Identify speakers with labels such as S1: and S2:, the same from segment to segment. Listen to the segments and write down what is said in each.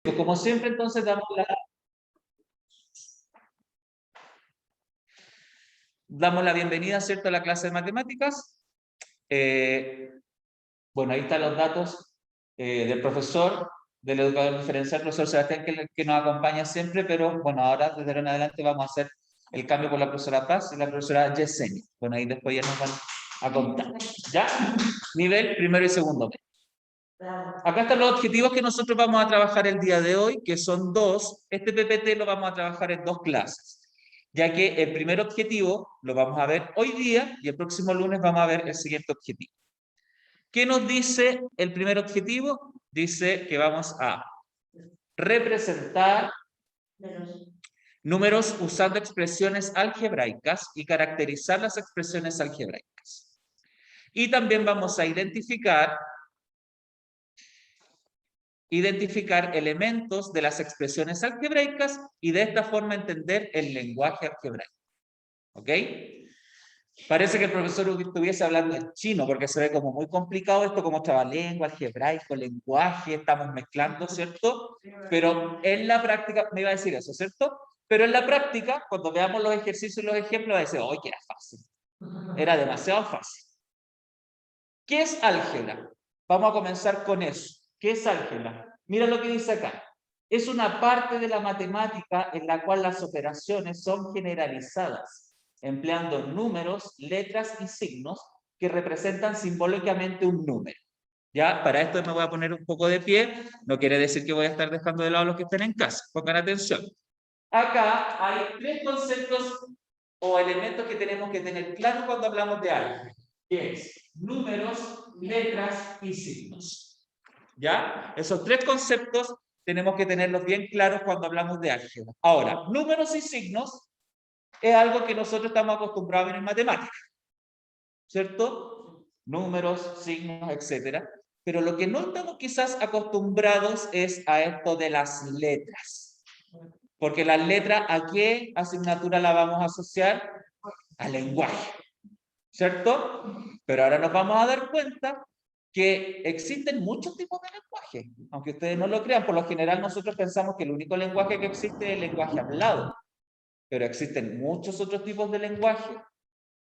S1: Como siempre, entonces damos la bienvenida, ¿cierto?, a la clase de matemáticas. Bueno, ahí están los datos del profesor, del educador diferencial, profesor Sebastián, que nos acompaña siempre, pero bueno, ahora desde ahora en adelante vamos a hacer el cambio con la profesora Paz y la profesora Yesenia. Bueno, ahí después ya nos van a contar. ¿Ya? Nivel primero y segundo. Acá están los objetivos que nosotros vamos a trabajar el día de hoy, que son dos. Este PPT lo vamos a trabajar en dos clases, ya que el primer objetivo lo vamos a ver hoy día y el próximo lunes vamos a ver el siguiente objetivo. ¿Qué nos dice el primer objetivo? Dice que vamos a representar números usando expresiones algebraicas y caracterizar las expresiones algebraicas. Y también vamos a identificar elementos de las expresiones algebraicas y de esta forma entender el lenguaje algebraico. ¿Ok? Parece que el profesor estuviese hablando en chino, porque se ve como muy complicado esto, como trabalengua, algebraico, lenguaje, estamos mezclando, ¿cierto? Pero en la práctica, me iba a decir eso, ¿cierto? Pero en la práctica, cuando veamos los ejercicios y los ejemplos, va a decir, ¡ay, que era fácil! Era demasiado fácil. ¿Qué es álgebra? Vamos a comenzar con eso. ¿Qué es álgebra? Mira lo que dice acá. Es una parte de la matemática en la cual las operaciones son generalizadas, empleando números, letras y signos que representan simbólicamente un número. Ya, para esto me voy a poner un poco de pie. No quiere decir que voy a estar dejando de lado a los que estén en casa. Pongan atención. Acá hay tres conceptos o elementos que tenemos que tener claros cuando hablamos de álgebra, que es números, letras y signos. ¿Ya? Esos tres conceptos tenemos que tenerlos bien claros cuando hablamos de álgebra. Ahora, números y signos es algo que nosotros estamos acostumbrados a ver en matemáticas, ¿cierto? Números, signos, etcétera. Pero lo que no estamos quizás acostumbrados es a esto de las letras. Porque las letras, ¿a qué asignatura la vamos a asociar? Al lenguaje, ¿cierto? Pero ahora nos vamos a dar cuenta que existen muchos tipos de lenguaje, aunque ustedes no lo crean. Por lo general nosotros pensamos que el único lenguaje que existe es el lenguaje hablado, pero existen muchos otros tipos de lenguaje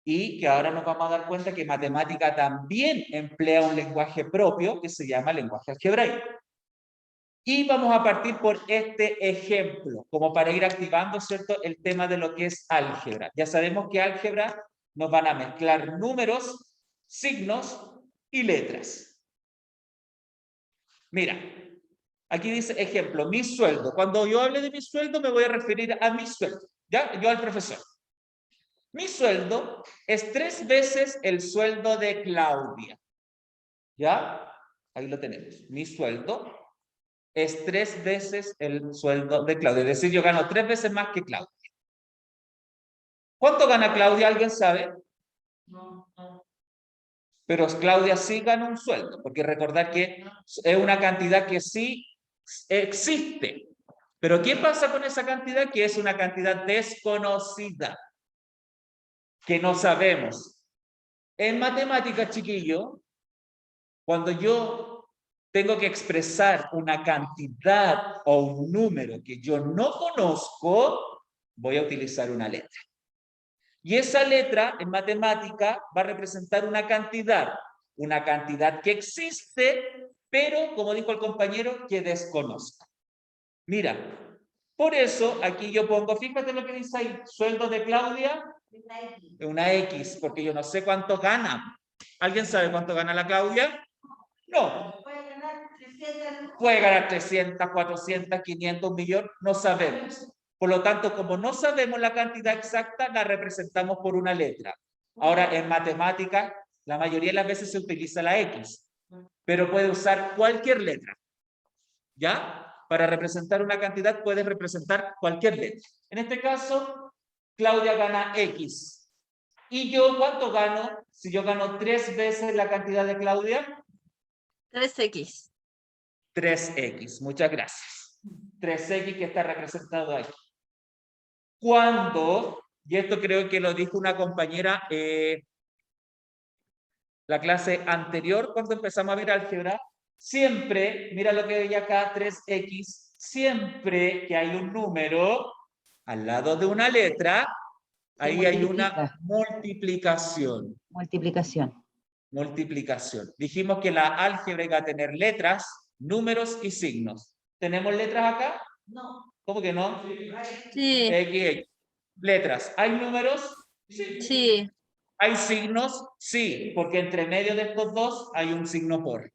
S1: y que ahora nos vamos a dar cuenta que matemática también emplea un lenguaje propio que se llama lenguaje algebraico. Y vamos a partir por este ejemplo, como para ir activando, ¿cierto?, el tema de lo que es álgebra. Ya sabemos que álgebra nos van a mezclar números, signos y letras. Mira, aquí dice ejemplo, mi sueldo. Cuando yo hable de mi sueldo me voy a referir a mi sueldo, ¿ya? Yo al profesor. Mi sueldo es 3 veces el sueldo de Claudia. ¿Ya? Ahí lo tenemos. Mi sueldo es 3 veces el sueldo de Claudia. Es decir, yo gano 3 veces más que Claudia. ¿Cuánto gana Claudia? ¿Alguien sabe? No. Pero Claudia sí gana un sueldo, porque recordar que es una cantidad que sí existe. Pero ¿qué pasa con esa cantidad? Que es una cantidad desconocida, que no sabemos. En matemáticas, chiquillo, cuando yo tengo que expresar una cantidad o un número que yo no conozco, voy a utilizar una letra. Y esa letra en matemática va a representar una cantidad que existe, pero, como dijo el compañero, que desconozco. Mira, por eso aquí yo pongo, fíjate lo que dice ahí, sueldo de Claudia, una X, porque yo no sé cuánto gana. ¿Alguien sabe cuánto gana la Claudia? No. Puede ganar 300, 400, 500, 1 millón, no sabemos. Por lo tanto, como no sabemos la cantidad exacta, la representamos por una letra. Ahora, en matemática, la mayoría de las veces se utiliza la X, pero puede usar cualquier letra. ¿Ya? Para representar una cantidad puedes representar cualquier letra. En este caso, Claudia gana X. ¿Y yo cuánto gano si yo gano 3 veces la cantidad de Claudia?
S2: 3X.
S1: 3X, muchas gracias. 3X que está representado ahí. Cuando, y esto creo que lo dijo una compañera la clase anterior, cuando empezamos a ver álgebra, siempre, mira lo que veía acá, 3X, siempre que hay un número al lado de una letra,
S3: Se
S1: ahí hay una
S3: multiplica.
S1: multiplicación.
S3: Multiplicación.
S1: Multiplicación. Dijimos que la álgebra iba a tener letras, números y signos. ¿Tenemos letras acá? No. ¿Cómo que no?
S2: Sí,
S1: X. Letras. ¿Hay números?
S2: sí.
S1: ¿Hay signos? Sí, porque entre medio de estos dos hay un signo por.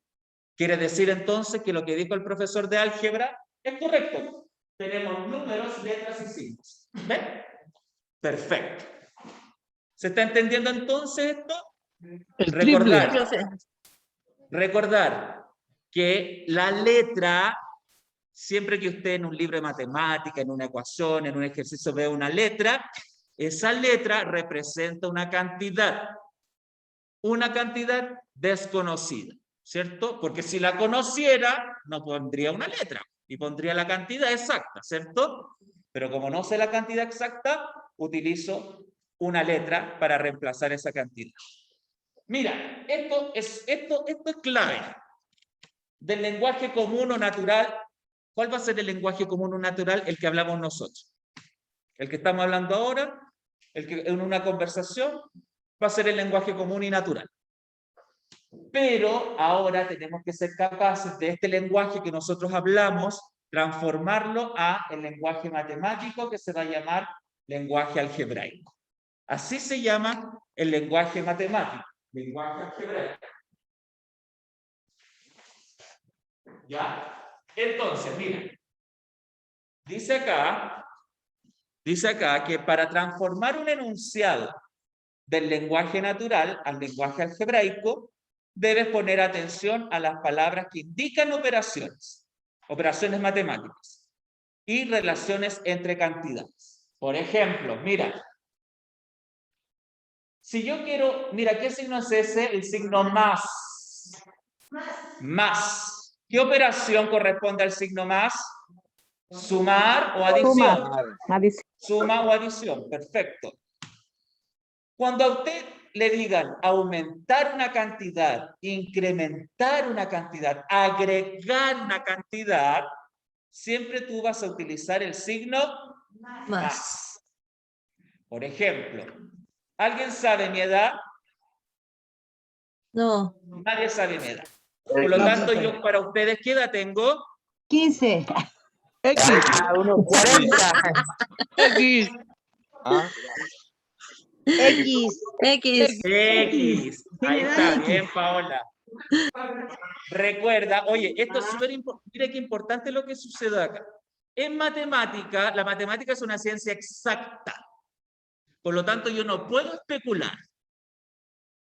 S1: Quiere decir entonces que lo que dijo el profesor de álgebra es correcto. Tenemos números, letras y signos. ¿Ven? Perfecto. ¿Se está entendiendo entonces esto? Recordar que la letra, siempre que usted en un libro de matemática, en una ecuación, en un ejercicio ve una letra, esa letra representa una cantidad desconocida, ¿cierto? Porque si la conociera, no pondría una letra y pondría la cantidad exacta, ¿cierto? Pero como no sé la cantidad exacta, utilizo una letra para reemplazar esa cantidad. Mira, esto es clave. Del lenguaje común o natural, ¿cuál va a ser el lenguaje común o natural? El que hablamos nosotros. El que estamos hablando ahora, el que en una conversación, va a ser el lenguaje común y natural. Pero ahora tenemos que ser capaces de este lenguaje que nosotros hablamos, transformarlo a el lenguaje matemático que se va a llamar lenguaje algebraico. Así se llama el lenguaje matemático, lenguaje algebraico. ¿Ya? Entonces, miren, dice acá que para transformar un enunciado del lenguaje natural al lenguaje algebraico, debes poner atención a las palabras que indican operaciones matemáticas y relaciones entre cantidades. Por ejemplo, mira, si yo quiero, mira, ¿qué signo es ese? El signo más. Más. ¿Qué operación corresponde al signo más? Sumar o adición. Suma o adición, perfecto. Cuando a usted le digan aumentar una cantidad, incrementar una cantidad, agregar una cantidad, siempre tú vas a utilizar el signo más. Por ejemplo, ¿alguien sabe mi edad?
S2: No.
S1: Nadie sabe mi edad. Por lo tanto, yo para ustedes, ¿qué edad tengo?
S3: 15.
S4: X.
S5: Unos 40.
S4: X.
S3: X.
S2: X.
S1: X. Ahí está, bien, Paola. Recuerda, oye, esto es súper importante. Mire qué importante lo que sucede acá. En matemática, la matemática es una ciencia exacta. Por lo tanto, yo no puedo especular.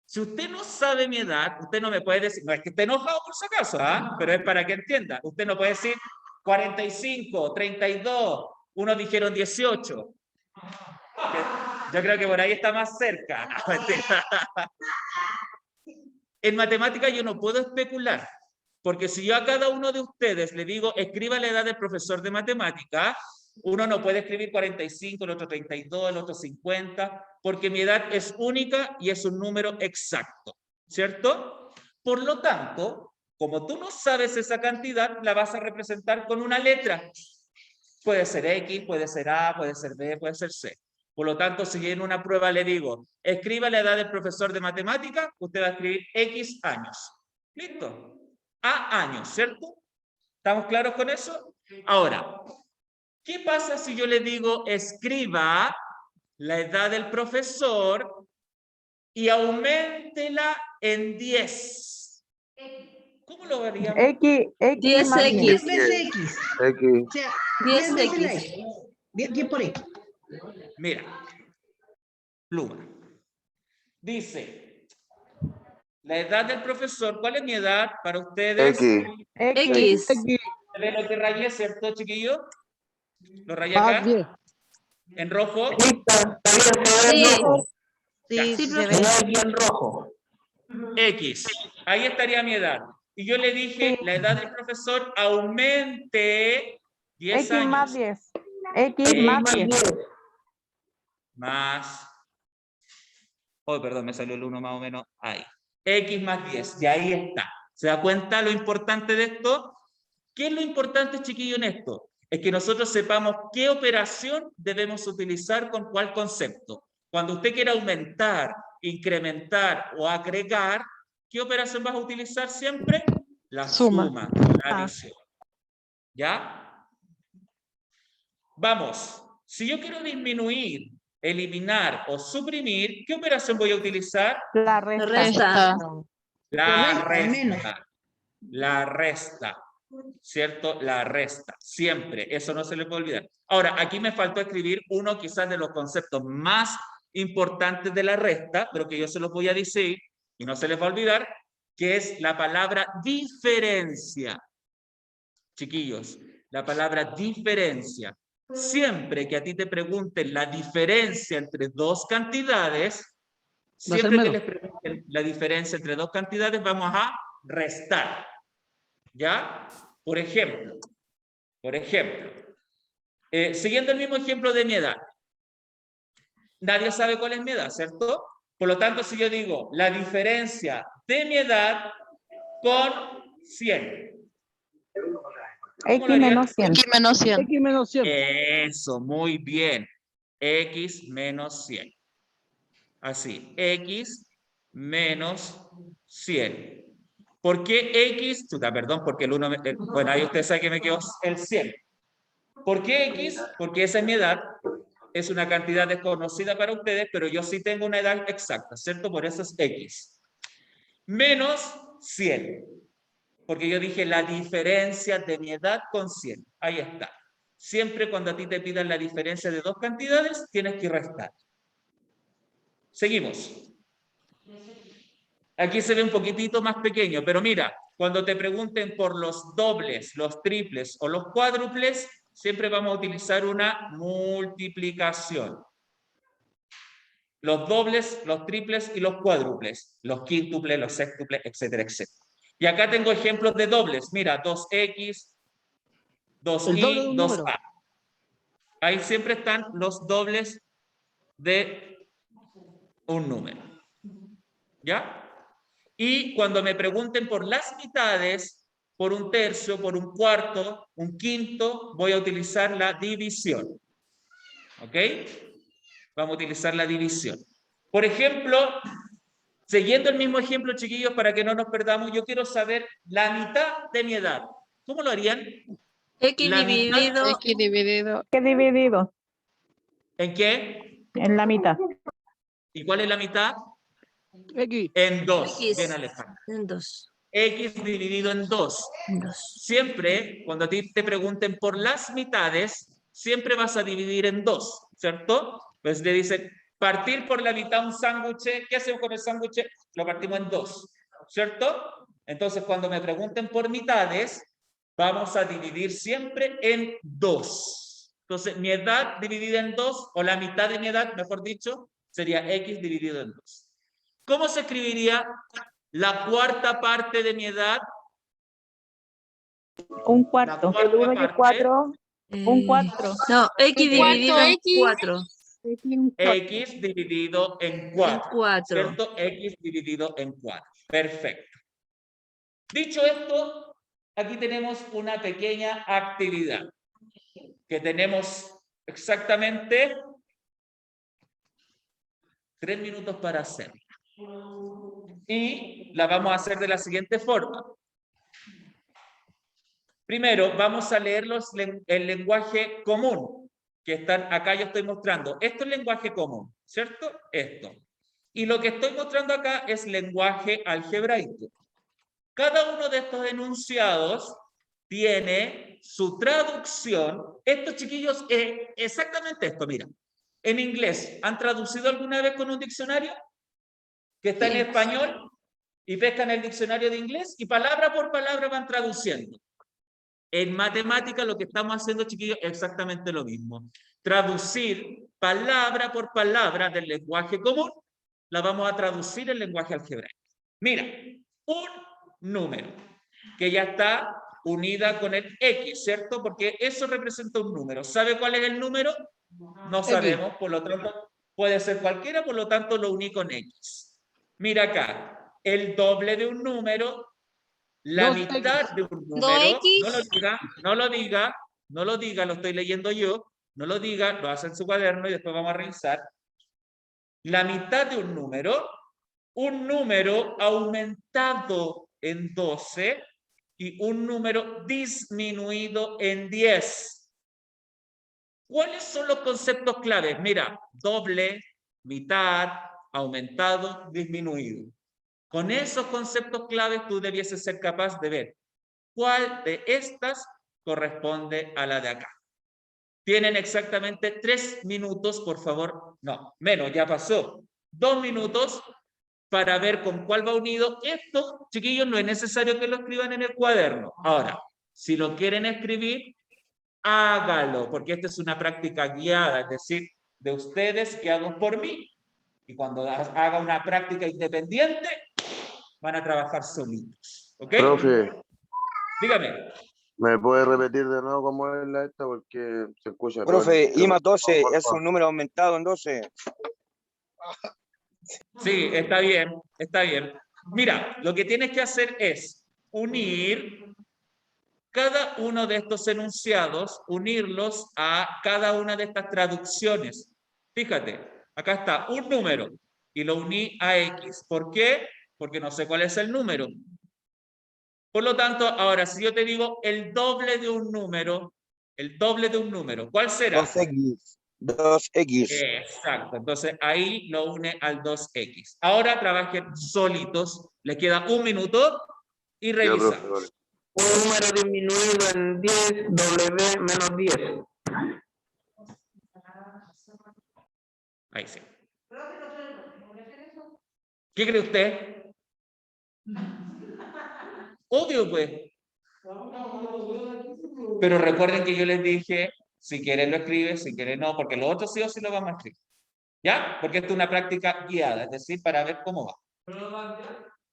S1: Si usted no sabe mi edad, usted no me puede decir, no es que esté enojado por si acaso, ¿ah? Pero es para que entienda. Usted no puede decir 45, 32, unos dijeron 18. Yo creo que por ahí está más cerca. En matemática yo no puedo especular, porque si yo a cada uno de ustedes le digo, escriba la edad del profesor de matemática, uno no puede escribir 45, el otro 32, el otro 50, porque mi edad es única y es un número exacto, ¿cierto? Por lo tanto, como tú no sabes esa cantidad, la vas a representar con una letra. Puede ser X, puede ser A, puede ser B, puede ser C. Por lo tanto, si en una prueba le digo, escriba la edad del profesor de matemática, usted va a escribir X años. ¿Listo? A años, ¿cierto? ¿Estamos claros con eso? Ahora, ¿qué pasa si yo le digo, escriba la edad del profesor y auméntela en 10? ¿Cómo lo veríamos?
S2: 10
S3: 10
S2: X.
S3: veces X.
S5: X.
S3: O sea,
S2: 10
S3: veces la
S2: X.
S3: X. 10 por X.
S1: Mira, pluma. Dice, la edad del profesor, ¿cuál es mi edad para ustedes?
S5: X.
S2: X.
S1: ¿Se ve lo que rayé, cierto, chiquillo? ¿Lo rayé acá? ¿En rojo?
S2: Sí.
S3: Sí,
S2: Sí,
S3: se
S2: profe.
S3: ve.
S5: Bien rojo.
S1: X. Ahí estaría mi edad. Y yo le dije, la edad del profesor aumente 10
S6: X más
S1: años.
S6: 10. X más 10.
S1: Más. Oh, perdón, me salió el 1 más o menos ahí. X más 10. Y ahí está. ¿Se da cuenta lo importante de esto? ¿Qué es lo importante, chiquillo, en esto? Es que nosotros sepamos qué operación debemos utilizar con cuál concepto. Cuando usted quiera aumentar, incrementar o agregar, ¿qué operación vas a utilizar siempre? La suma, la adición. ¿Ya? Vamos. Si yo quiero disminuir, eliminar o suprimir, ¿qué operación voy a utilizar?
S6: La resta.
S2: Resta.
S1: La
S3: Menos.
S1: resta. La resta. ¿Cierto? La resta. Siempre. Eso no se le puede olvidar. Ahora, aquí me faltó escribir uno quizás de los conceptos más importantes de la resta, pero que yo se los voy a decir y no se les va a olvidar, que es la palabra diferencia. Chiquillos, la palabra diferencia. Siempre que a ti te pregunten la diferencia entre dos cantidades, siempre que les pregunten la diferencia entre dos cantidades, vamos a restar. ¿Ya? Por ejemplo, siguiendo el mismo ejemplo de mi edad. Nadie sabe cuál es mi edad, ¿cierto? Por lo tanto, si yo digo la diferencia de mi edad con 100.
S6: X menos 100.
S2: X menos 100.
S4: X menos 100.
S1: Eso, muy bien. X menos 100. Así, X menos 100. ¿Por qué X? Perdón, porque el 1... bueno, ahí usted sabe que me quedó el 100. ¿Por qué X? Porque esa es mi edad. Es una cantidad desconocida para ustedes, pero yo sí tengo una edad exacta, ¿cierto? Por eso es X. Menos 100. Porque yo dije la diferencia de mi edad con 100. Ahí está. Siempre cuando a ti te pidan la diferencia de dos cantidades, tienes que restar. Seguimos. Aquí se ve un poquitito más pequeño, pero mira, cuando te pregunten por los dobles, los triples o los cuádruples, siempre vamos a utilizar una multiplicación. Los dobles, los triples y los cuádruples, los quíntuples, los sextuples, etcétera, etcétera. Y acá tengo ejemplos de dobles. Mira, 2X, 2Y, 2A. Ahí siempre están los dobles de un número. ¿Ya? Y cuando me pregunten por las mitades, por un tercio, por un cuarto, un quinto, voy a utilizar la división. ¿Ok? Vamos a utilizar la división. Por ejemplo, siguiendo el mismo ejemplo, chiquillos, para que no nos perdamos, yo quiero saber la mitad de mi edad. ¿Cómo lo harían?
S2: X
S1: La mitad.
S2: dividido.
S4: X dividido.
S6: ¿Qué dividido?
S1: ¿En qué?
S6: En la mitad.
S1: ¿Y cuál es la mitad?
S4: X.
S1: En 2.
S2: X.
S1: Bien, Alejandro.
S2: En 2.
S1: X dividido en 2.
S2: En 2.
S1: Siempre, cuando a ti te pregunten por las mitades, siempre vas a dividir en 2, ¿cierto? Pues le dicen, partir por la mitad un sándwich. ¿Qué hacemos con el sándwich? Lo partimos en 2, ¿cierto? Entonces, cuando me pregunten por mitades, vamos a dividir siempre en 2. Entonces, mi edad dividida en 2, o la mitad de mi edad, mejor dicho, sería X dividido en 2. ¿Cómo se escribiría la cuarta parte de mi edad?
S6: Un cuarto.
S1: La cuarta
S6: El 1 y el
S1: parte.
S6: 4. Un 4.
S2: No, X dividido en 4.
S1: X dividido en 4.
S2: En 4.
S1: ¿Cierto? X dividido en 4. Perfecto. Dicho esto, aquí tenemos una pequeña actividad que tenemos exactamente 3 minutos para hacer. Y la vamos a hacer de la siguiente forma. Primero, vamos a leer el lenguaje común que están acá. Yo estoy mostrando. Esto es lenguaje común, ¿cierto? Esto. Y lo que estoy mostrando acá es lenguaje algebraico. Cada uno de estos enunciados tiene su traducción. Estos chiquillos, exactamente esto, mira. En inglés, ¿han traducido alguna vez con un diccionario? Que está en español y pescan el diccionario de inglés y palabra por palabra van traduciendo. En matemática lo que estamos haciendo, chiquillos, es exactamente lo mismo. Traducir palabra por palabra del lenguaje común, la vamos a traducir en lenguaje algebraico. Mira, un número que ya está unida con el X, ¿cierto? Porque eso representa un número. ¿Sabe cuál es el número? No sabemos, por lo tanto, puede ser cualquiera, por lo tanto lo uní con X. Mira acá, el doble de un número La
S4: 2X.
S1: mitad de un número,
S2: 2X.
S1: no lo diga, no lo diga, no lo diga, lo estoy leyendo yo, no lo diga, lo hace en su cuaderno y después vamos a revisar. La mitad de un número aumentado en 12 y un número disminuido en 10. ¿Cuáles son los conceptos claves? Mira, doble, mitad, aumentado, disminuido. Con esos conceptos claves tú debieses ser capaz de ver cuál de estas corresponde a la de acá. Tienen exactamente 3 minutos, por favor. No, menos, ya pasó. 2 minutos para ver con cuál va unido. Esto, chiquillos, no es necesario que lo escriban en el cuaderno. Ahora, si lo quieren escribir, hágalo, porque esta es una práctica guiada, es decir, de ustedes guiados por mí. Y cuando haga una práctica independiente, van a trabajar solitos. ¿Ok?
S7: Profe,
S1: Dígame.
S7: ¿me puede repetir de nuevo cómo es la esta? Porque se escucha.
S5: Profe,
S7: todo el
S5: I más 12
S7: por
S5: es
S7: favor.
S5: un número aumentado en 12.
S1: Sí, está bien, está bien. Mira, lo que tienes que hacer es unir cada uno de estos enunciados, unirlos a cada una de estas traducciones. Fíjate, acá está un número y lo uní a X. ¿Por qué? Porque no sé cuál es el número. Por lo tanto, ahora, si yo te digo el doble de un número, ¿cuál será?
S5: 2X. 2X.
S1: Exacto, entonces ahí lo une al 2X. Ahora trabajen solitos, les queda 1 minuto y
S7: Ya, profe,
S1: revisamos.
S7: vale.
S8: Un número disminuido en 10, W menos 10.
S1: Ahí sí. ¿Qué cree usted? Obvio, pues. Pero recuerden que yo les dije, si quieren lo escriben, si quieren no, porque lo otro sí o sí lo vamos a escribir. ¿Ya? Porque esto es una práctica guiada, es decir, para ver cómo va.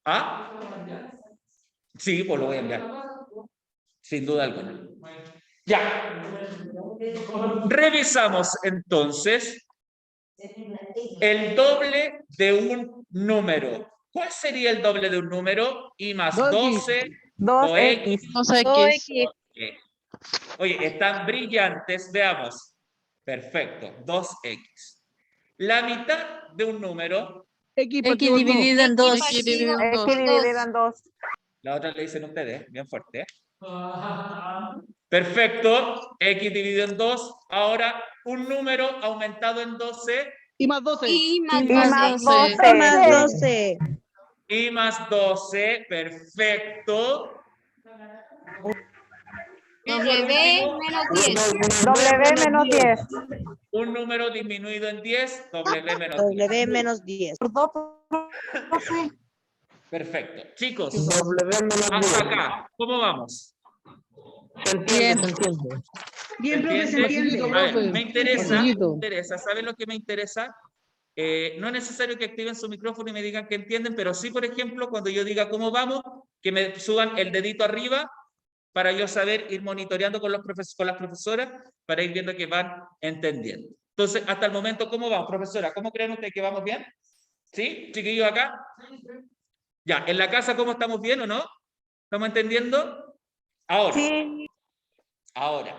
S1: ¿Ah? Sí, pues lo voy a enviar. Sin duda alguna. Ya. Revisamos entonces el doble de un número. ¿Cuál sería el doble de un número? I más 12,
S6: 2X.
S2: 2X.
S1: Oye, están brillantes, veamos. Perfecto, 2X. La mitad de un número,
S4: X
S2: X dividido en 2.
S6: X dividido en 2.
S1: la otra le dicen ustedes, bien fuerte. Perfecto, X dividido en 2. Ahora, un número aumentado en 12.
S4: I más 12.
S2: Y más
S6: Y más
S2: 12.
S6: 12.
S3: Más 12.
S1: Y más 12, perfecto. Y por
S2: W
S1: último,
S2: menos 10.
S6: W menos 10.
S1: un número disminuido en 10, W menos 10.
S3: W menos 10.
S1: Perfecto. Chicos,
S8: W menos 10.
S1: hasta acá, ¿cómo vamos?
S8: Se entiende, se entiende.
S3: Bien, profe, se
S1: ¿Entiende?
S3: entiende.
S1: A ver, me
S4: Facilito.
S1: interesa. ¿Saben lo que me interesa? No es necesario que activen su micrófono y me digan que entienden, pero sí, por ejemplo, cuando yo diga cómo vamos, que me suban el dedito arriba para yo saber ir monitoreando con las profesoras para ir viendo que van entendiendo. Entonces, hasta el momento, ¿cómo vamos, profesora? ¿Cómo creen ustedes que vamos bien? ¿Sí? ¿Chiquillos acá? Ya, ¿en la casa cómo estamos bien o no? ¿Estamos entendiendo? Ahora.
S6: Sí.
S1: Ahora.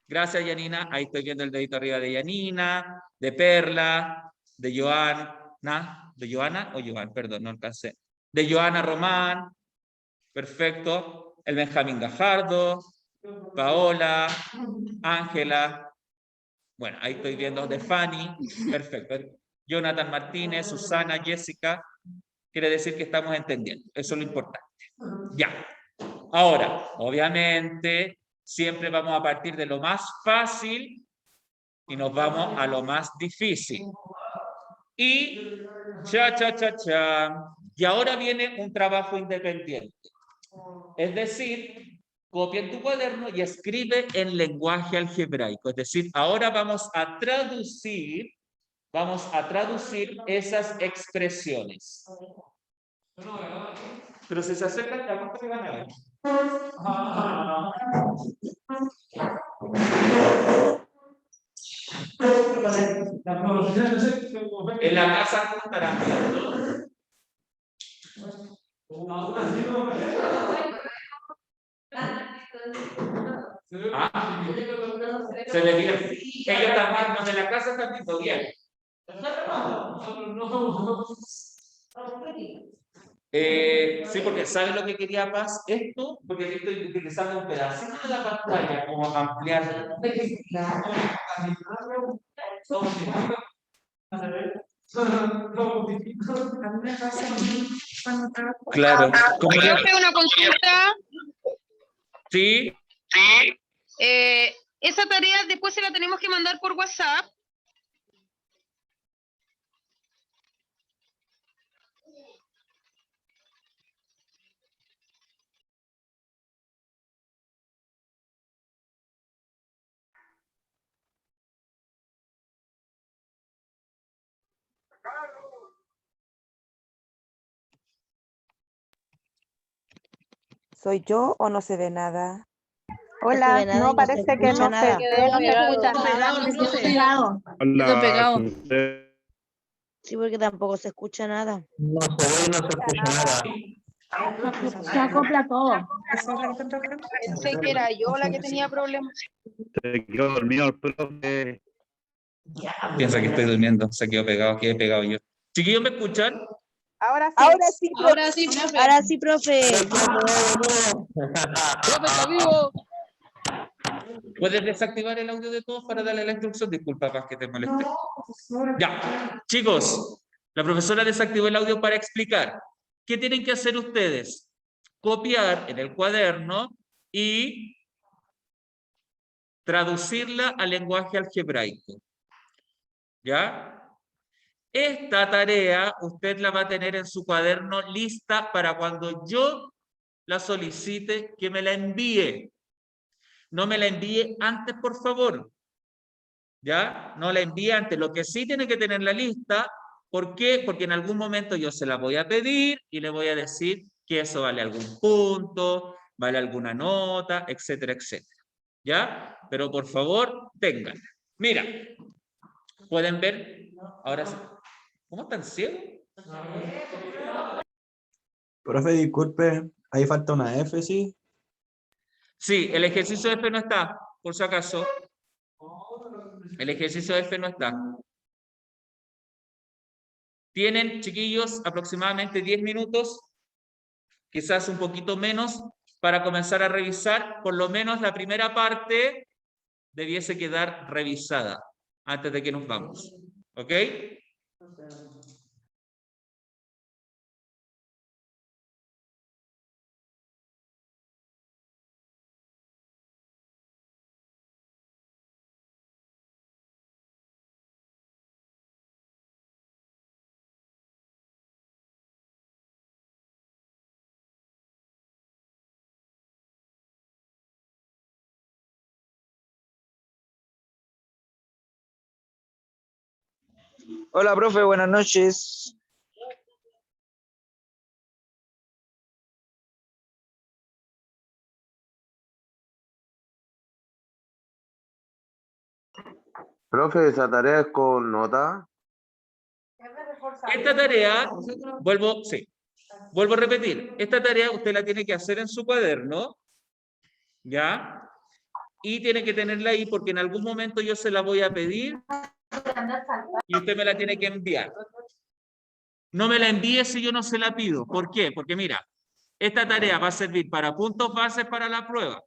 S1: Gracias, Yanina. Ahí estoy viendo el dedito arriba de Yanina, de Perla, de Joana. ¿De Joana o Joan? Perdón, no alcancé. De Joana Román. Perfecto. El Benjamín Gajardo. Paola. Ángela. Bueno, ahí estoy viendo de Fanny. Perfecto. Jonathan Martínez, Susana, Jessica. Quiere decir que estamos entendiendo. Eso es lo importante. Ya. Ahora, obviamente, siempre vamos a partir de lo más fácil y nos vamos a lo más difícil. Y y ahora viene un trabajo independiente. Es decir, copia en tu cuaderno y escribe en lenguaje algebraico. Es decir, ahora vamos a traducir esas expresiones. Pero si se acercan, ¿cuánto van a ver? En la casa, ¿cómo estarán viendo? ¿Ah? Se le viene. Ellos también, los de la casa están viendo bien. Sí, porque ¿saben lo que quería Paz? Esto, porque estoy utilizando un pedacito de la pantalla como ampliar. Claro.
S2: Profe, una consulta.
S1: Sí.
S2: Esa tarea después se la tenemos que mandar por WhatsApp.
S6: ¿Soy yo o no se ve nada?
S3: No se
S6: Hola,
S3: ve nada y
S6: no
S3: no se
S6: parece que
S3: escucha
S6: no
S3: nada.
S6: se
S3: Pegado,
S9: Hola,
S2: pegado.
S3: Sí, porque tampoco se escucha nada.
S8: No se ve y no se escucha nada.
S2: Se acopla todo.
S3: Pensé que era yo la que tenía problemas.
S9: se quedó dormido el profe.
S1: Piensa que estoy durmiendo, se quedó pegado, quedé pegado yo. Chiquillos, ¿me escuchan?
S6: Ahora sí.
S3: Ahora sí, profe.
S2: Ahora sí, profe.
S3: Ahora sí, profe.
S4: Profe, está vivo.
S1: ¿Puedes desactivar el audio de todos para darle la instrucción? Disculpa, Paz, que te moleste. Ya, chicos, la profesora desactivó el audio para explicar. ¿Qué tienen que hacer ustedes? Copiar en el cuaderno y traducirla al lenguaje algebraico. ¿Ya? Esta tarea usted la va a tener en su cuaderno lista para cuando yo la solicite que me la envíe. No me la envíe antes, por favor. ¿Ya? No la envíe antes. Lo que sí tiene que tener la lista. ¿Por qué? Porque en algún momento yo se la voy a pedir y le voy a decir que eso vale algún punto, vale alguna nota, etcétera, etcétera. ¿Ya? Pero por favor, tengan. Mira, ¿pueden ver? Ahora sí. ¿Cómo están ciegos?
S10: Profe, disculpe, ahí falta una F, ¿sí?
S1: Sí, el ejercicio de F no está, por si acaso. El ejercicio de F no está. Tienen, chiquillos, aproximadamente 10 minutos, quizás un poquito menos, para comenzar a revisar. Por lo menos la primera parte debiese quedar revisada antes de que nos vamos. ¿Ok?
S5: Hola, profe, buenas noches.
S7: Profe, esa tarea es con nota.
S1: Esta tarea, vuelvo a repetir, esta tarea usted la tiene que hacer en su cuaderno, ¿ya? Y tiene que tenerla ahí porque en algún momento yo se la voy a pedir y usted me la tiene que enviar. No me la envíe si yo no se la pido. ¿Por qué? Porque mira, esta tarea va a servir para puntos bases para la prueba.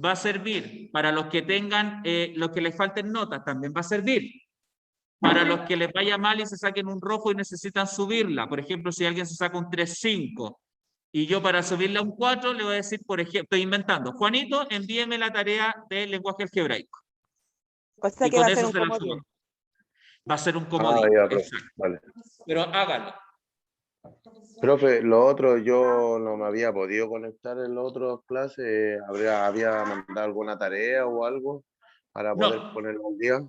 S1: Va a servir para los que tengan, los que les falten notas, también va a servir. Para los que les vaya mal y se saquen un rojo y necesitan subirla. Por ejemplo, si alguien se saca un 3.5 y yo para subirla a un 4 le voy a decir, por ejemplo, estoy inventando, Juanito, envíeme la tarea del lenguaje algebraico.
S6: O sea
S1: Y
S6: que
S1: con
S6: va a ser
S1: eso
S6: un
S1: se la
S6: comodín.
S1: subo. Va a ser un comodín.
S7: Ya, profe.
S1: Exacto.
S7: Vale.
S1: Pero hágalo.
S7: Profe, lo otro yo no me había podido conectar en las otras clases. ¿Había mandado alguna tarea o algo para poder ponerlo al día?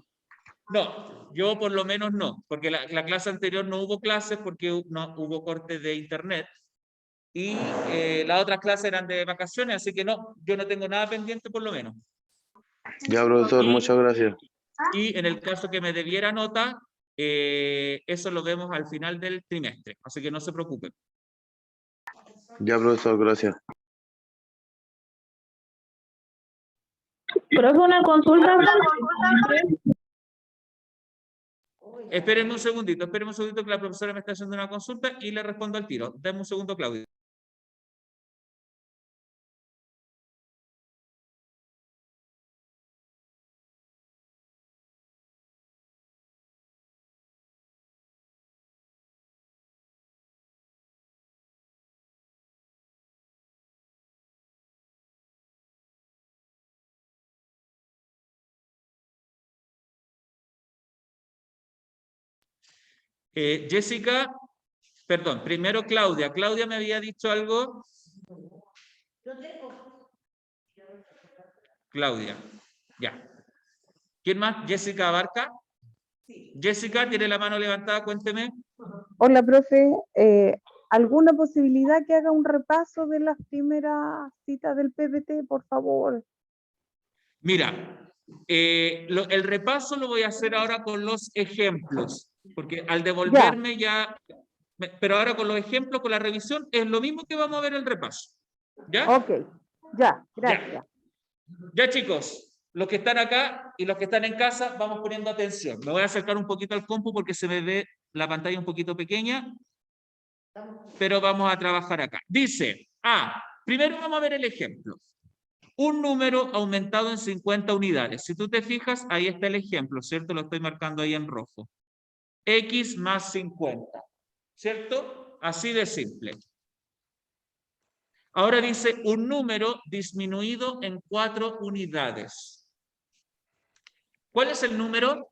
S1: No, yo por lo menos no, porque la clase anterior no hubo clases porque no hubo cortes de internet y las otras clases eran de vacaciones, así que no, yo no tengo nada pendiente por lo menos.
S7: Ya, profesor, muchas gracias.
S1: Y en el caso que me debiera nota, eso lo vemos al final del trimestre, así que no se preocupen.
S7: Ya, profesor, gracias.
S8: Profe, una consulta.
S1: Espérenme un segundito que la profesora me está haciendo una consulta y le respondo al tiro. Dame un segundo, Claudia. Jessica, perdón, primero Claudia. Claudia me había dicho algo. Claudia, ya. ¿Quién más? Jessica Abarca. Jessica, tiene la mano levantada, cuénteme.
S11: Hola, profe. ¿Alguna posibilidad que haga un repaso de las primeras citas del PPT, por favor?
S1: Mira, el repaso lo voy a hacer ahora con los ejemplos, porque al devolverme pero ahora con los ejemplos, con la revisión, es lo mismo que vamos a ver el repaso. ¿Ya?
S11: Ok, ya, gracias.
S1: Ya, chicos, los que están acá y los que están en casa, vamos poniendo atención. Me voy a acercar un poquito al compu porque se me ve la pantalla un poquito pequeña, pero vamos a trabajar acá. Dice, primero vamos a ver el ejemplo. Un número aumentado en 50 unidades. Si tú te fijas, ahí está el ejemplo, ¿cierto? Lo estoy marcando ahí en rojo. X más 50, ¿cierto? Así de simple. Ahora dice un número disminuido en 4 unidades. ¿Cuál es el número?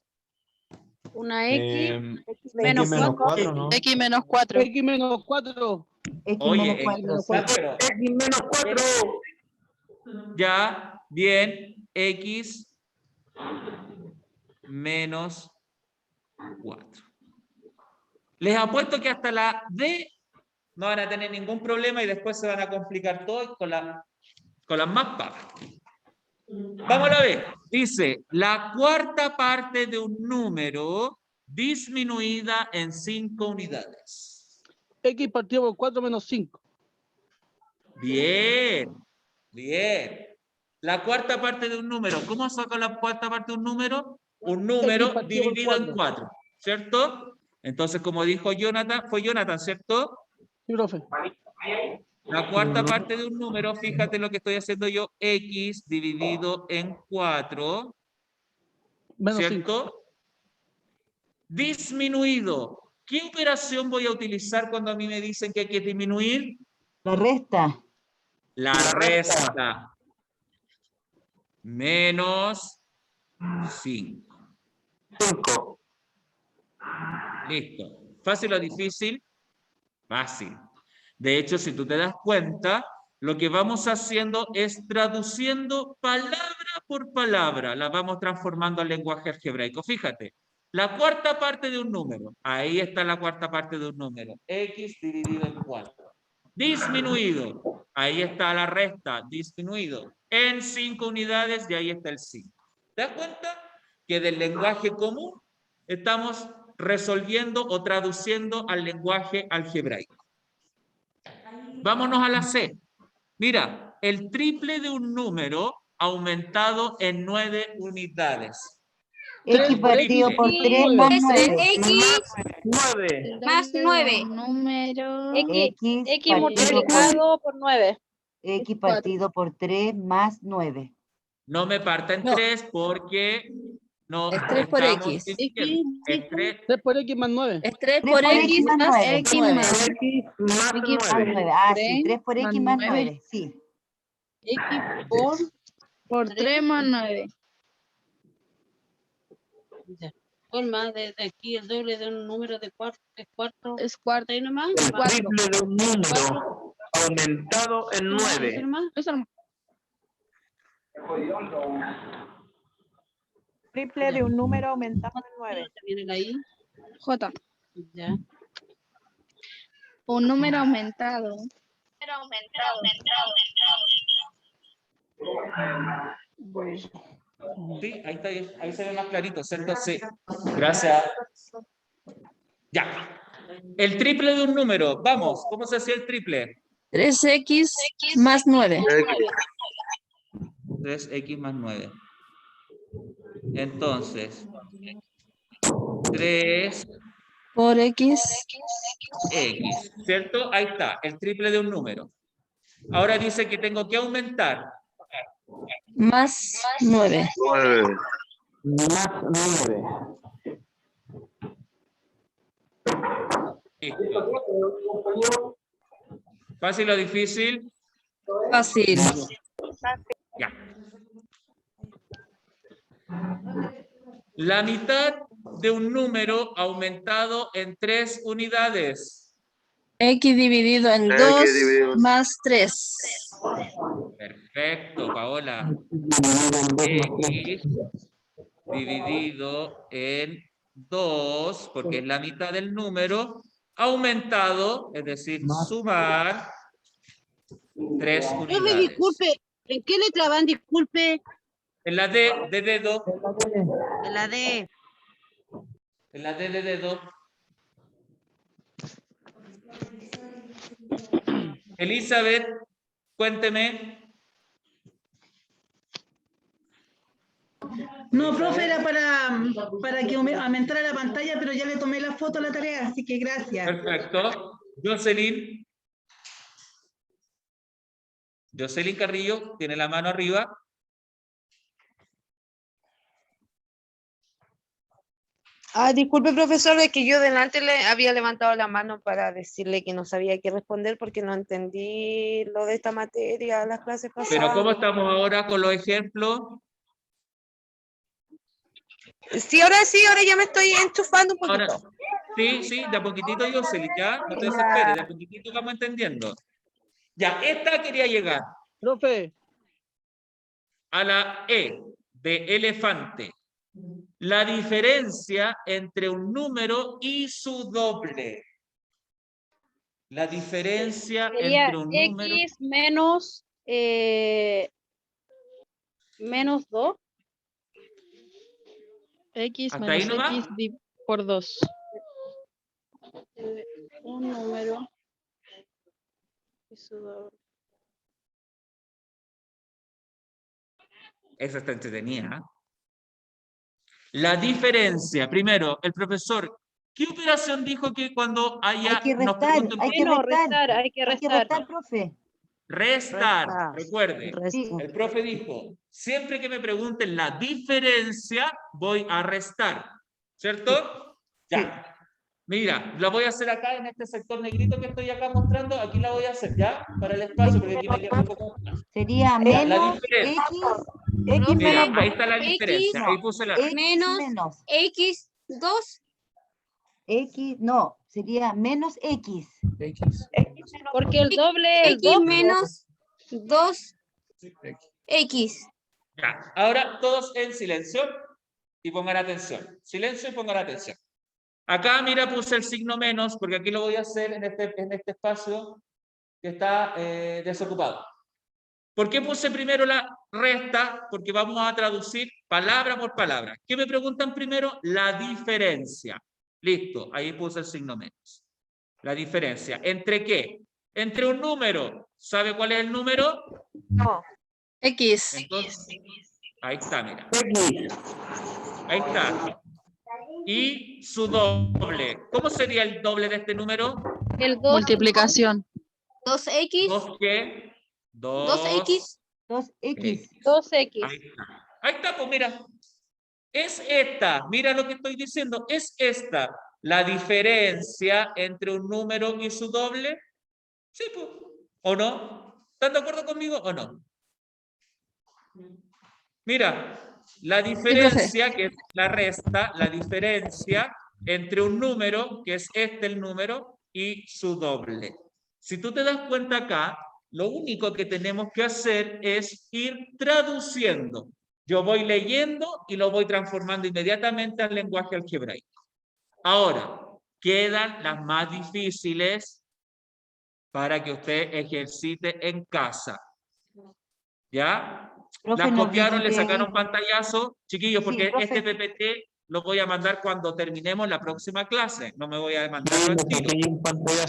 S2: Una X
S10: menos 4, ¿no?
S2: X menos 4.
S4: X menos 4.
S1: Oye, pero
S8: X menos 4.
S1: ya, bien, X menos 4. Les apuesto que hasta la D no van a tener ningún problema y después se van a complicar todo con las más papas. Vamos a ver. Dice, la cuarta parte de un número disminuida en 5 unidades.
S4: X partido por 4 menos 5.
S1: Bien, bien. La cuarta parte de un número. ¿Cómo saco la cuarta parte de un número? Un número dividido en 4, ¿cierto? Entonces, como dijo Jonathan, fue Jonathan, ¿cierto?
S4: Sí, profe.
S1: La cuarta parte de un número, fíjate lo que estoy haciendo yo, X dividido en 4,
S4: Menos
S1: ¿cierto?
S4: 5.
S1: Disminuido. ¿Qué operación voy a utilizar cuando a mí me dicen que hay que disminuir?
S6: La resta.
S1: La resta. Menos 5.
S8: 5.
S1: Listo. ¿Fácil o difícil? Fácil. De hecho, si tú te das cuenta, lo que vamos haciendo es traduciendo palabra por palabra. La vamos transformando al lenguaje algebraico. Fíjate, la cuarta parte de un número. Ahí está la cuarta parte de un número. X dividido en 4. Disminuido. Ahí está la resta. Disminuido. En 5 unidades y ahí está el 5. ¿Te das cuenta? Que del lenguaje común estamos resolviendo o traduciendo al lenguaje algebraico. Vámonos a la C. Mira, el triple de un número aumentado en 9 unidades.
S6: X partido por 3 más 9.
S8: Más 9.
S2: Número
S3: X multiplicado por 9.
S6: X partido por 3 más 9.
S1: No me parta en 3 porque no
S12: Es 3 por
S1: estamos
S12: X.
S1: diciendo. Es 3.
S4: 3 por X más 9.
S12: Es 3 por X más 9.
S8: X más 9.
S6: Ah, sí, 3 por X más 9. Sí.
S2: X por 3 más 9.
S3: ¿Cuál más? De aquí el doble de un número de cuarto
S2: Es cuarto.
S3: y nomás.
S8: El triple de un número aumentado en 9.
S2: Eso nomás.
S11: Triple de un número aumentado en 9.
S3: Viene ahí.
S2: J.
S3: Ya.
S2: Un número aumentado.
S1: Sí, ahí está, ahí se ve más clarito, ¿cierto? Sí. Gracias. Ya. El triple de un número. Vamos, ¿cómo se hacía el triple?
S12: 3x más 9.
S1: 3x más 9. Entonces, 3
S12: Por x.
S1: X, ¿cierto? Ahí está, el triple de un número. Ahora dice que tengo que aumentar.
S12: Más 9.
S7: 9.
S8: Más 9.
S1: Listo. ¿Fácil o difícil?
S12: Fácil.
S1: Ya. La mitad de un número aumentado en 3 unidades.
S12: X dividido en
S7: X
S12: 2
S7: dividido.
S12: más 3.
S1: Perfecto, Paola. X dividido en 2, porque es la mitad del número, aumentado, es decir, sumar 3 unidades.
S3: Disculpe, ¿en qué letra van? Disculpe.
S1: En la D de dedo.
S3: En la D.
S1: En la D de dedo. Elizabeth, cuénteme.
S13: No, profe, era para que aumentara la pantalla, pero ya le tomé la foto a la tarea, así que gracias.
S1: Perfecto. Jocelyn. Jocelyn Carrillo tiene la mano arriba.
S3: Disculpe, profesor, de que yo delante le había levantado la mano para decirle que no sabía qué responder porque no entendí lo de esta materia, las clases pasadas.
S1: Pero ¿cómo estamos ahora con los ejemplos?
S3: Sí, ahora ya me estoy enchufando un poquito.
S1: Ahora, sí, de a poquitito, Jocelyn, ya, no te desesperes, de a poquitito vamos entendiendo. Ya, esta quería llegar.
S4: Profe.
S1: A la E de elefante. La diferencia entre un número y su doble. La diferencia
S14: Sería
S1: entre un número...
S14: X menos 2.
S2: X
S1: ¿Hasta ahí
S2: menos
S1: nomás?
S2: X por 2.
S14: Un número y su doble.
S1: Esa está entretenida. La diferencia, primero, el profesor, ¿qué operación dijo que cuando haya...
S15: Hay que restar, hay que restar, profe.
S1: Restar, recuerde,
S15: Restar.
S1: el profe dijo, siempre que me pregunten la diferencia, voy a restar, ¿cierto? Ya. Mira, la voy a hacer acá en este sector negrito que estoy acá mostrando, aquí la voy a hacer ya, para el espacio, porque aquí me queda un poco más.
S15: Sería
S1: Ya, la
S15: menos
S1: diferencia.
S15: X
S1: Mira,
S15: menos
S1: ahí está la diferencia, ahí puse la...
S15: menos
S12: X 2.
S15: X, no, sería menos X.
S14: Porque el doble es
S12: X
S14: 2.
S12: menos 2 X.
S1: Ya, ahora todos en silencio y pongan atención. Silencio y pongan atención. Acá, mira, puse el signo menos, porque aquí lo voy a hacer en este espacio que está desocupado. ¿Por qué puse primero la resta? Porque vamos a traducir palabra por palabra. ¿Qué me preguntan primero? La diferencia. Listo, ahí puse el signo menos. La diferencia. ¿Entre qué? Entre un número. ¿Sabe cuál es el número?
S3: No.
S12: X.
S1: Entonces, ahí está, mira. Ahí está. Y su doble. ¿Cómo sería el doble de este número?
S14: El 2.
S2: Multiplicación.
S12: 2X.
S1: ¿2 qué?
S12: 2X.
S15: 2X.
S14: 2X.
S1: Ahí está, pues mira. Es esta, mira lo que estoy diciendo, es esta la diferencia entre un número y su doble. Sí, pues. ¿O no? ¿Están de acuerdo conmigo o no? Mira, la diferencia, que es la resta, la diferencia entre un número, que es el número, y su doble. Si tú te das cuenta acá, lo único que tenemos que hacer es ir traduciendo. Yo voy leyendo y lo voy transformando inmediatamente al lenguaje algebraico. Ahora, quedan las más difíciles para que usted ejercite en casa. ¿Ya?
S15: Profe,
S1: Las
S15: no
S1: copiaron,
S15: olvide
S1: le
S15: que-
S1: sacaron pantallazo, chiquillos,
S15: Sí,
S1: porque
S15: profe.
S1: este PPT lo voy a mandar cuando terminemos la próxima clase. No me voy a mandar al tiro.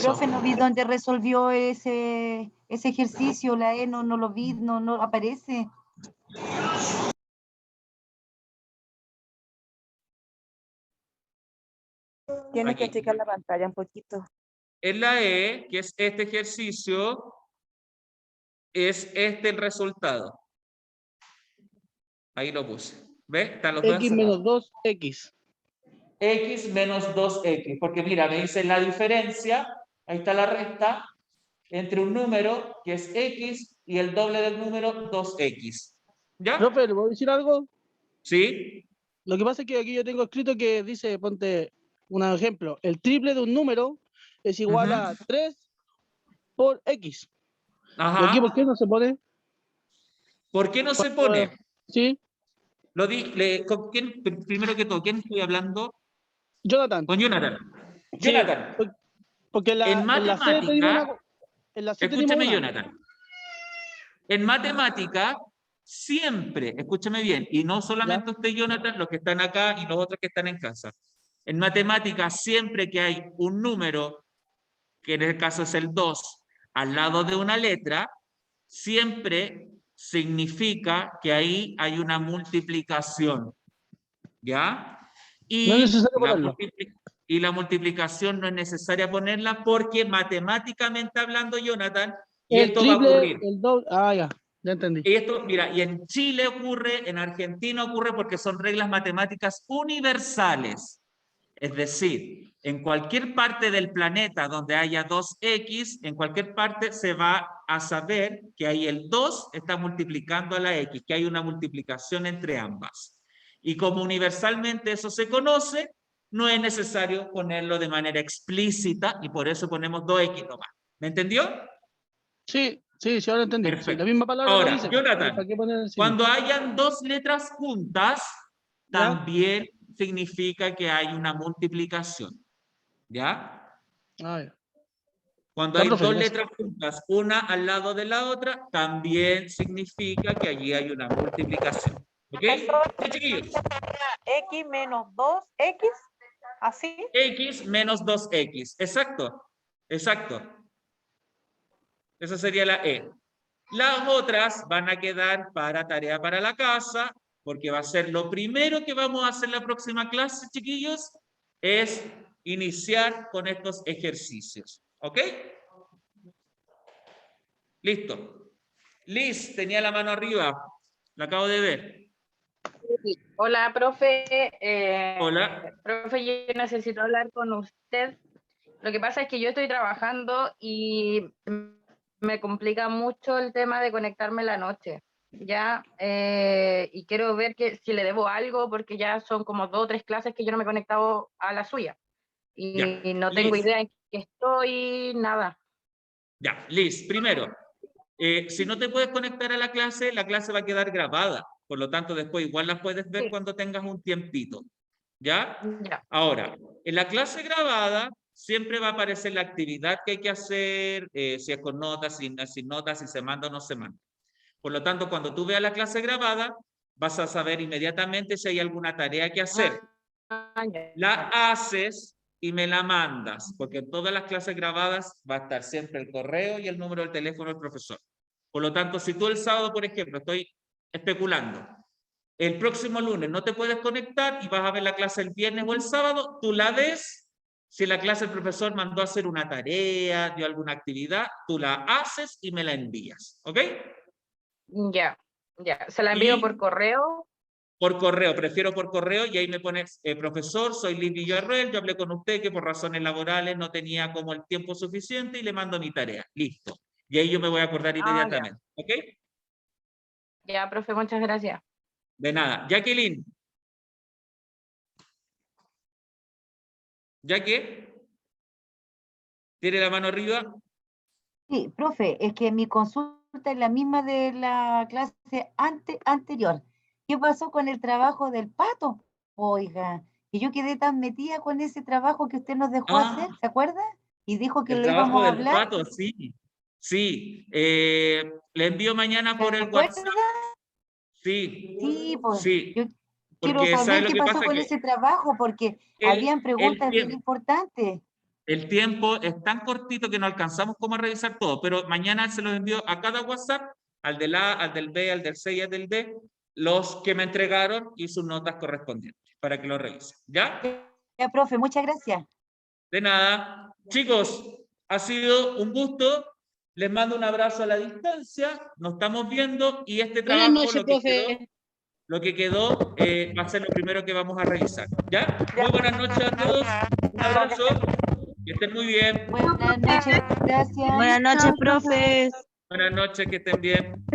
S15: Profe, no vi dónde resolvió ese ejercicio, la E no lo vi, no aparece.
S6: Tienes que
S1: Aquí.
S6: checar la pantalla un poquito.
S1: En la E, que es este ejercicio, es este el resultado. Ahí lo puse. ¿Ves? Están los dos
S4: X
S1: encerrados.
S4: menos 2X.
S1: X menos 2X. Porque mira, me dice la diferencia, ahí está la resta, entre un número que es X y el doble del número 2X. ¿Ya?
S4: Profe, ¿le voy a decir algo?
S1: Sí.
S4: Lo que pasa es que aquí yo tengo escrito que dice, ponte un ejemplo, el triple de un número es igual a 3 por X.
S1: Ajá.
S4: ¿Y aquí por qué no se pone?
S1: ¿Por qué no se pone?
S4: Sí.
S1: ¿Con quién, primero que todo, quién estoy hablando?
S4: Jonathan.
S1: Con Jonathan.
S4: Sí,
S1: Jonathan.
S4: porque
S1: En
S4: en la C
S1: matemática,
S4: tenemos en la C tenemos
S1: escúchame,
S4: una.
S1: Jonathan. En matemática, siempre, escúchame bien, y no solamente usted, Jonathan, los que están acá y los otros que están en casa. En matemática, siempre que hay un número, que en el caso es el 2, al lado de una letra, siempre significa que ahí hay una multiplicación. ¿Ya? Y,
S4: No es necesario ponerlo.
S1: Y la multiplicación no es necesaria ponerla porque matemáticamente hablando, Jonathan, y
S4: El
S1: esto va a
S4: triple,
S1: ocurrir.
S4: el doble. Ah, ya entendí.
S1: Y esto, mira, y en Chile ocurre, en Argentina ocurre porque son reglas matemáticas universales. Es decir, en cualquier parte del planeta donde haya 2x, en cualquier parte se va a saber que ahí el 2 está multiplicando a la x, que hay una multiplicación entre ambas. Y como universalmente eso se conoce, no es necesario ponerlo de manera explícita y por eso ponemos 2x nomás. ¿Me entendió?
S4: Sí, ahora entendí.
S1: Perfecto.
S4: Sí, la misma palabra
S1: Ahora,
S4: lo dice.
S1: Jonathan,
S4: ¿Para qué poner encima?
S1: cuando hayan dos letras juntas, también significa que hay una multiplicación. ¿Ya? Cuando hay
S4: profe,
S1: dos
S4: gracias.
S1: letras juntas, una al lado de la otra, también significa que allí hay una multiplicación. ¿Ok? ¿Sí, chiquillos?
S6: X menos 2X, ¿así?
S1: X menos 2X. Exacto. Exacto. Esa sería la E. Las otras van a quedar para tarea para la casa, porque va a ser lo primero que vamos a hacer la próxima clase, chiquillos, es iniciar con estos ejercicios. ¿Ok? Listo. Liz tenía la mano arriba. La acabo de ver.
S14: Hola, profe.
S1: Hola.
S14: Profe, yo necesito hablar con usted. Lo que pasa es que yo estoy trabajando y me complica mucho el tema de conectarme en la noche. Ya, y quiero ver si le debo algo, porque ya son como 2 o 3 clases que yo no me he conectado a la suya. Y
S1: Ya.
S14: no tengo
S1: Liz.
S14: idea en qué estoy, nada.
S1: Ya, Liz, primero, si no te puedes conectar a la clase va a quedar grabada. Por lo tanto, después igual la puedes ver cuando tengas un tiempito. ¿Ya?
S14: Ya.
S1: Ahora, en la clase grabada siempre va a aparecer la actividad que hay que hacer, si es con notas, sin notas, si se manda o no se manda. Por lo tanto, cuando tú veas la clase grabada, vas a saber inmediatamente si hay alguna tarea que hacer. La haces y me la mandas, porque en todas las clases grabadas va a estar siempre el correo y el número del teléfono del profesor. Por lo tanto, si tú el sábado, por ejemplo, estoy especulando, el próximo lunes no te puedes conectar y vas a ver la clase el viernes o el sábado, tú la ves. Si en la clase el profesor mandó a hacer una tarea, dio alguna actividad, tú la haces y me la envías. ¿Ok?
S14: Ya. ¿Se la envío por correo?
S1: Por correo, prefiero por correo y ahí me pones, profesor, soy Liz Villarroel, yo hablé con usted que por razones laborales no tenía como el tiempo suficiente y le mando mi tarea. Listo. Y ahí yo me voy a acordar inmediatamente. ¿Ok?
S14: Ya, profe, muchas gracias.
S1: De nada. Jacqueline. ¿Jackie? ¿Tiene la mano arriba?
S15: Sí, profe, es que mi consulta es la misma de la clase anterior. ¿Qué pasó con el trabajo del pato? Oiga, y yo quedé tan metida con ese trabajo que usted nos dejó hacer, ¿se acuerda? Y dijo que
S1: El
S15: lo
S1: trabajo
S15: íbamos a
S1: del
S15: hablar.
S1: pato, sí. Sí. Le envío mañana por el WhatsApp. Sí.
S15: Sí, pues.
S1: Sí.
S15: quiero
S1: Porque ¿sabes
S15: saber
S1: lo
S15: qué
S1: que
S15: pasó
S1: pasa?
S15: con
S1: Que
S15: ese trabajo, porque habían preguntas bien importantes.
S1: el tiempo es tan cortito que no alcanzamos como a revisar todo, pero mañana se los envío a cada WhatsApp, al del A, al del B, al del C y al del D, los que me entregaron y sus notas correspondientes, para que lo revisen. ¿Ya?
S15: Ya, profe, muchas gracias.
S1: De nada. Chicos, ha sido un gusto. Les mando un abrazo a la distancia. Nos estamos viendo y este
S4: Buenas
S1: trabajo,
S4: noches, profe.
S1: lo que quedó va a ser lo primero que vamos a revisar. ¿Ya? Muy buenas noches a todos. Un abrazo. Que estén muy bien.
S15: Buenas noches, gracias.
S3: Buenas noches, profes.
S1: Buenas noches, que estén bien.